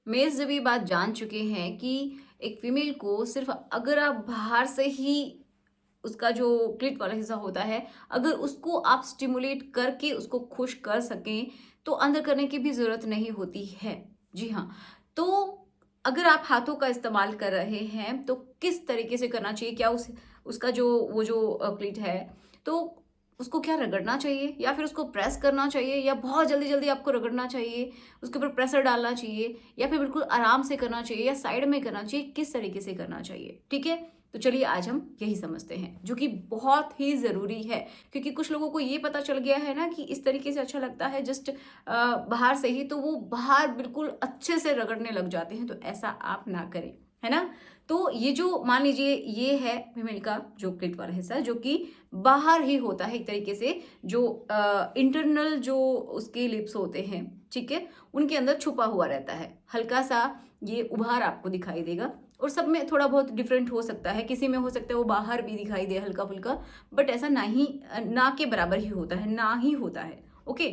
Mails जब ये बात जान चुके हैं कि एक फीमेल को सिर्फ अगर आप बाहर से ही उसका जो क्लिट वाला हिस्सा होता है, अगर उसको आप स्टिमुलेट करके उसको खुश कर सकें, तो अंदर करने की भी ज़रूरत नहीं होती है। जी हाँ, तो अगर आप हाथों का इस्तेमाल कर रहे हैं, तो किस तरीके से करना चाहिए? क्या उसका जो वो जो क्लिट है, तो उसको क्या रगड़ना चाहिए या फिर उसको प्रेस करना चाहिए या बहुत जल्दी-जल्दी आपको रगड़ना चाहिए, उसके ऊपर प्रेशर डालना चाहिए या फिर बिल्कुल आराम से करना चाहिए या साइड में करना चाहिए, किस तरीके से करना चाहिए? ठीक है? तो चलिए आज हम यही समझते हैं, जो कि बहुत ही ज़रूरी है, क्योंकि कुछ लोगों को ये पता चल गया है ना कि इस तरीके से अच्छा लगता है जस्ट बाहर से ही, तो वो बाहर बिल्कुल अच्छे से रगड़ने लग जाते हैं, तो ऐसा आप ना करें, है ना? तो ये जो मान लीजिए ये है फीमेल का जो क्लिट वाला हिस्सा, जो कि बाहर ही होता है एक तरीके से, जो इंटरनल जो उसके लिप्स होते हैं, ठीक है? उनके अंदर छुपा हुआ रहता है। हल्का सा ये उभार आपको दिखाई देगा और सब में थोड़ा बहुत डिफरेंट हो सकता है, किसी में हो सकता है वो बाहर भी दिखाई दे हल्का-फुल्का, बट ऐसा ना के बराबर ही होता है, ना ही होता है, ओके?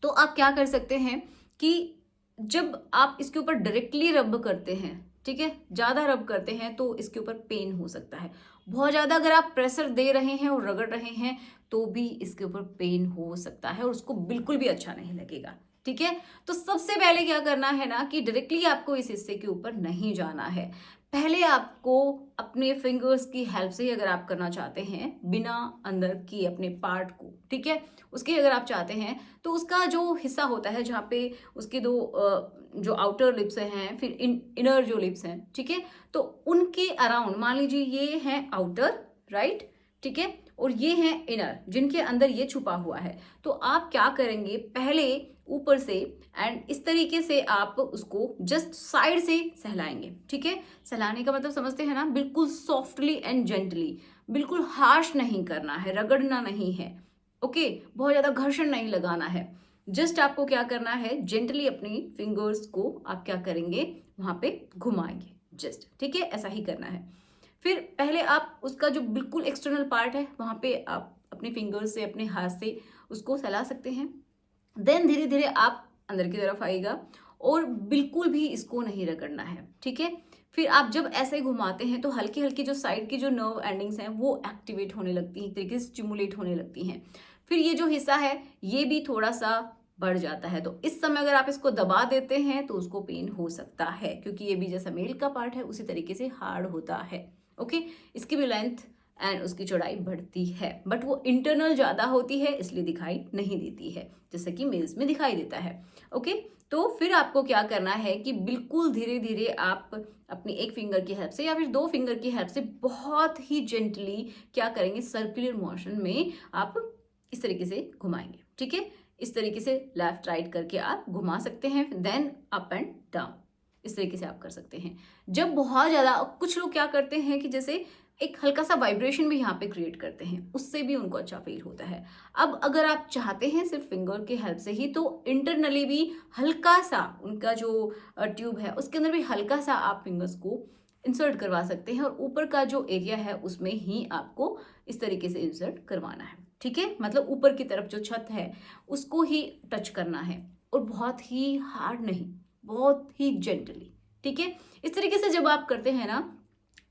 तो आप क्या कर सकते हैं कि जब आप इसके ऊपर डायरेक्टली रब करते हैं, ठीक है, ज़्यादा रब करते हैं तो इसके ऊपर पेन हो सकता है। बहुत ज़्यादा अगर आप प्रेशर दे रहे हैं और रगड़ रहे हैं तो भी इसके ऊपर पेन हो सकता है और उसको बिल्कुल भी अच्छा नहीं लगेगा। ठीक है, तो सबसे पहले क्या करना है ना कि डायरेक्टली आपको इस हिस्से के ऊपर नहीं जाना है। पहले आपको अपने फिंगर्स की हेल्प से ही अगर आप करना चाहते हैं, बिना अंदर किए अपने पार्ट को, ठीक है, उसकी अगर आप चाहते हैं तो उसका जो हिस्सा होता है जहाँ पे उसके दो जो आउटर लिप्स हैं, फिर इनर जो लिप्स हैं, ठीक है, तो उनके अराउंड मान लीजिए ये हैं आउटर, राइट, ठीक है, और ये हैं इनर जिनके अंदर ये छुपा हुआ है। तो आप क्या करेंगे, पहले ऊपर से एंड इस तरीके से आप उसको जस्ट साइड से सहलाएंगे, ठीक है। सहलाने का मतलब समझते हैं ना, बिल्कुल सॉफ्टली एंड जेंटली, बिल्कुल हार्श नहीं करना है, रगड़ना नहीं है, ओके, बहुत ज्यादा घर्षण नहीं लगाना है। जस्ट आपको क्या करना है, जेंटली अपनी फिंगर्स को आप क्या करेंगे, वहां पे घुमाएंगे जस्ट, ठीक है, ऐसा ही करना है। फिर पहले आप उसका जो बिल्कुल एक्सटर्नल पार्ट है वहां पे आप अपने फिंगर्स से, अपने हाथ से उसको सहला सकते हैं। देन धीरे धीरे आप अंदर की तरफ आएगा और बिल्कुल भी इसको नहीं रगड़ना है, ठीक है। फिर आप जब ऐसे घुमाते हैं तो हल्की हल्की जो साइड की जो नर्व एंडिंग्स हैं वो एक्टिवेट होने लगती हैं, एक तरीके से स्टिमुलेट होने लगती हैं। फिर ये जो हिस्सा है ये भी थोड़ा सा बढ़ जाता है, तो इस समय अगर आप इसको दबा देते हैं तो उसको पेन हो सकता है, क्योंकि ये भी जैसा मेल का पार्ट है उसी तरीके से हार्ड होता है, ओके। इसकी भी लेंथ एंड उसकी चौड़ाई बढ़ती है, बट वो इंटरनल ज्यादा होती है इसलिए दिखाई नहीं देती है, जैसे कि मेल्स में दिखाई देता है, ओके। तो फिर आपको क्या करना है कि बिल्कुल धीरे धीरे आप अपनी एक फिंगर की हेल्प से या फिर दो फिंगर की हेल्प से बहुत ही जेंटली क्या करेंगे, सर्कुलर मोशन में आप इस तरीके से घुमाएंगे, ठीक है। इस तरीके से लेफ्ट राइट करके आप घुमा सकते हैं, देन अप एंड डाउन, इस तरीके से आप कर सकते हैं। जब बहुत ज्यादा, कुछ लोग क्या करते हैं कि जैसे एक हल्का सा वाइब्रेशन भी यहाँ पे क्रिएट करते हैं, उससे भी उनको अच्छा फील होता है। अब अगर आप चाहते हैं सिर्फ फिंगर की हेल्प से ही, तो इंटरनली भी हल्का सा उनका जो ट्यूब है उसके अंदर भी हल्का सा आप फिंगर्स को इंसर्ट करवा सकते हैं और ऊपर का जो एरिया है उसमें ही आपको इस तरीके से इंसर्ट करवाना है, ठीक है। मतलब ऊपर की तरफ जो छत है उसको ही टच करना है और बहुत ही हार्ड नहीं, बहुत ही जेंटली, ठीक है। इस तरीके से जब आप करते हैं ना,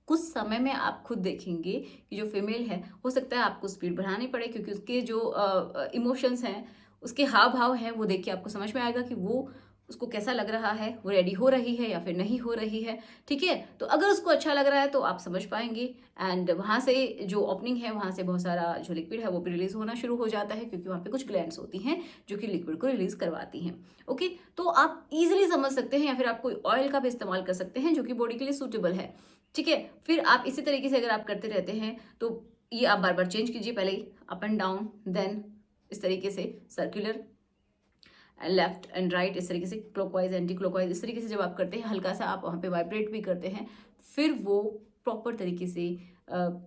कुछ समय में आप खुद देखेंगे कि जो फीमेल है, हो सकता है आपको स्पीड बढ़ानी पड़े, क्योंकि उसके जो इमोशंस हैं, उसके हाव भाव हैं, वो देख के आपको समझ में आएगा कि वो उसको कैसा लग रहा है, वो रेडी हो रही है या फिर नहीं हो रही है, ठीक है। तो अगर उसको अच्छा लग रहा है तो आप समझ पाएंगे एंड वहां से जो ओपनिंग है वहां से बहुत सारा जो लिक्विड है वो भी रिलीज होना शुरू हो जाता है, क्योंकि वहां पे कुछ ग्लैंड्स होती हैं जो कि लिक्विड को रिलीज करवाती हैं, ओके। तो आप इजिली समझ सकते हैं, या फिर आप कोई ऑयल का भी इस्तेमाल कर सकते हैं जो कि बॉडी के लिए सूटेबल है, ठीक है। फिर आप इसी तरीके से अगर आप करते रहते हैं तो ये आप बार बार चेंज कीजिए, पहले अप एंड डाउन, देन इस तरीके से सर्कुलर, लेफ्ट एंड राइट, इस तरीके से क्लॉकवाइज एंटी क्लॉकवाइज, इस तरीके से जब आप करते हैं हल्का सा आप वहाँ पे वाइब्रेट भी करते हैं, फिर वो प्रॉपर तरीके से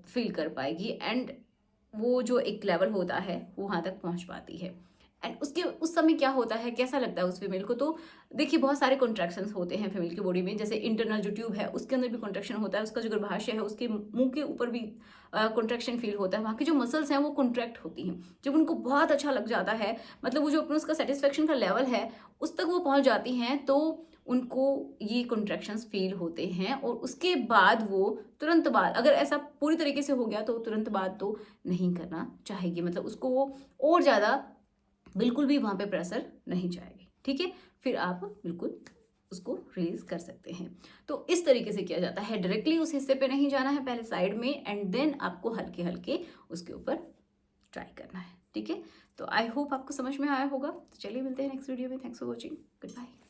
फील कर पाएगी एंड वो जो एक लेवल होता है वो वहाँ तक पहुँच पाती है। एंड उसके उस समय क्या होता है, कैसा लगता है उस फीमेल को, तो देखिए बहुत सारे कॉन्ट्रैक्शंस होते हैं फीमेल की बॉडी में, जैसे इंटरनल जो ट्यूब है उसके अंदर भी कॉन्ट्रैक्शन होता है, उसका जो गर्भाशय है उसके मुंह के ऊपर भी कॉन्ट्रैक्शन फील होता है, वहाँ की जो मसल्स हैं वो कॉन्ट्रैक्ट होती हैं। जब उनको बहुत अच्छा लग जाता है, मतलब वो जो अपना उसका सेटिस्फेक्शन का लेवल है उस तक वो पहुँच जाती हैं, तो उनको ये कॉन्ट्रैक्शंस फील होते हैं, और उसके बाद वो तुरंत बाद, अगर ऐसा पूरी तरीके से हो गया तो तुरंत बाद तो नहीं करना चाहेगी, मतलब उसको वो और ज़्यादा बिल्कुल भी वहाँ पे प्रेशर नहीं चाहेगी। ठीक है, फिर आप बिल्कुल उसको रिलीज कर सकते हैं। तो इस तरीके से किया जाता है, डायरेक्टली उस हिस्से पे नहीं जाना है, पहले साइड में, एंड देन आपको हल्के हल्के उसके ऊपर ट्राई करना है। ठीक है, तो आई होप आपको समझ में आया होगा। तो चलिए मिलते हैं नेक्स्ट वीडियो में। Thanks for watching, good bye.